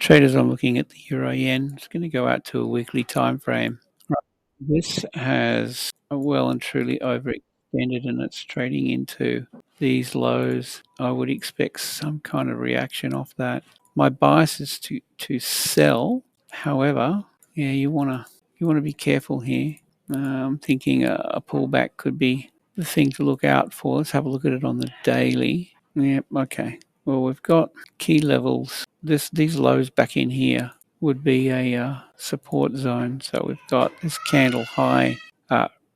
Traders, I'm looking at the euro yen. It's going to go out to a weekly time frame. Right. This has well and truly overextended, and it's trading into these lows. I would expect some kind of reaction off that. My bias is to sell. However, yeah, you want to be careful here. I'm thinking a pullback could be the thing to look out for. Let's have a look at it on the daily. Yep, okay. Well, we've got key levels. These lows back in here would be a support zone. So we've got this candle high,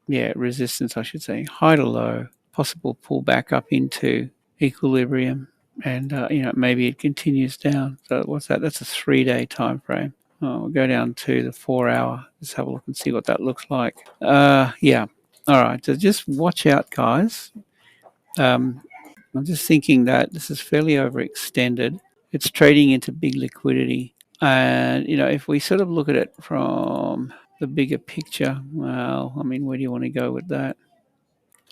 resistance, I should say, high to low, possible pullback up into equilibrium, and maybe it continues down. So what's that? That's a 3-day time frame. We'll go down to the 4-hour. Let's have a look and see what that looks like. Yeah. All right. So just watch out, guys. I'm just thinking that this is fairly overextended. It's trading into big liquidity. And, if we sort of look at it from the bigger picture, well, I mean, where do you want to go with that?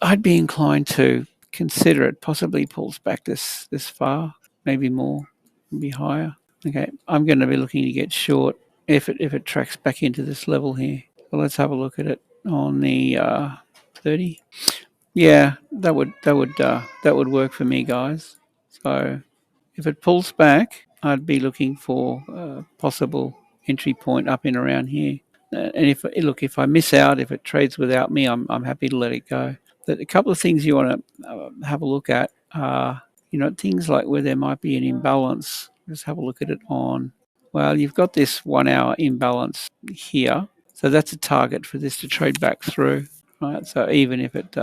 I'd be inclined to consider it possibly pulls back this far, maybe more, maybe higher. Okay, I'm going to be looking to get short if it tracks back into this level here. So let's have a look at it on the 30. Yeah, that would work for me, guys. So if it pulls back, I'd be looking for a possible entry point up and around here. And if I miss out, if it trades without me, I'm happy to let it go. But a couple of things you want to have a look at are, things like where there might be an imbalance. Let's have a look at it on. Well, you've got this 1-hour imbalance here, so that's a target for this to trade back through. Right, so even if it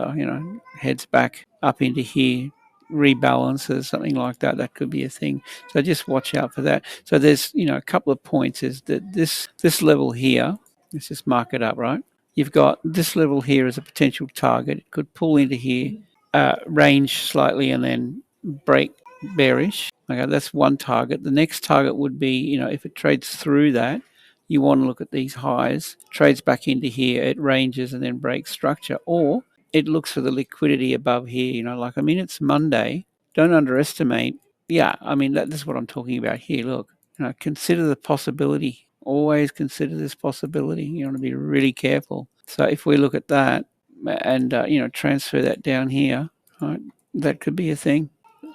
heads back up into here, rebalances, something like that, that could be a thing. So just watch out for that. So there's a couple of points is that this level here, let's just mark it up, right? You've got this level here as a potential target. It could pull into here, range slightly, and then break bearish. Okay, that's one target. The next target would be, if it trades through that, you want to look at these highs, trades back into here, it ranges and then breaks structure, or it looks for the liquidity above here. It's Monday. Don't underestimate. Yeah, that's what I'm talking about here. Look, consider the possibility. Always consider this possibility. You want to be really careful. So if we look at that and transfer that down here, right, that could be a thing.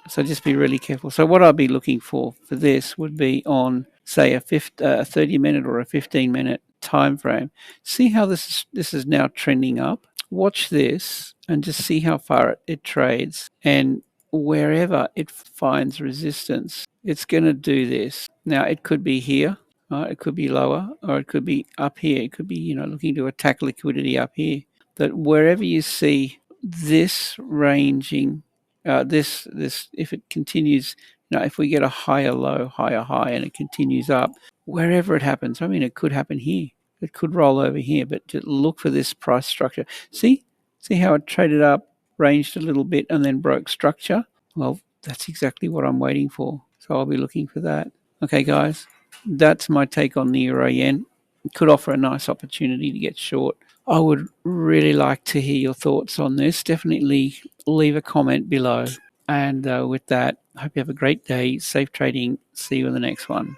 So just be really careful. So what I'll be looking for this would be on, say, a 30-minute or a 15-minute time frame. See how this is now trending up. Watch this and just see how far it trades. And wherever it finds resistance, it's going to do this. Now, it could be here. It could be lower, or it could be up here. It could be, looking to attack liquidity up here. That wherever you see this ranging, this if it continues, if we get a higher low, higher high, and it continues up, wherever it happens, it could happen here. It could roll over here, but to look for this price structure. See how it traded up, ranged a little bit, and then broke structure? Well, that's exactly what I'm waiting for. So I'll be looking for that. Okay, guys, that's my take on the euro yen. It could offer a nice opportunity to get short. I would really like to hear your thoughts on this. Definitely leave a comment below. And with that, I hope you have a great day. Safe trading. See you in the next one.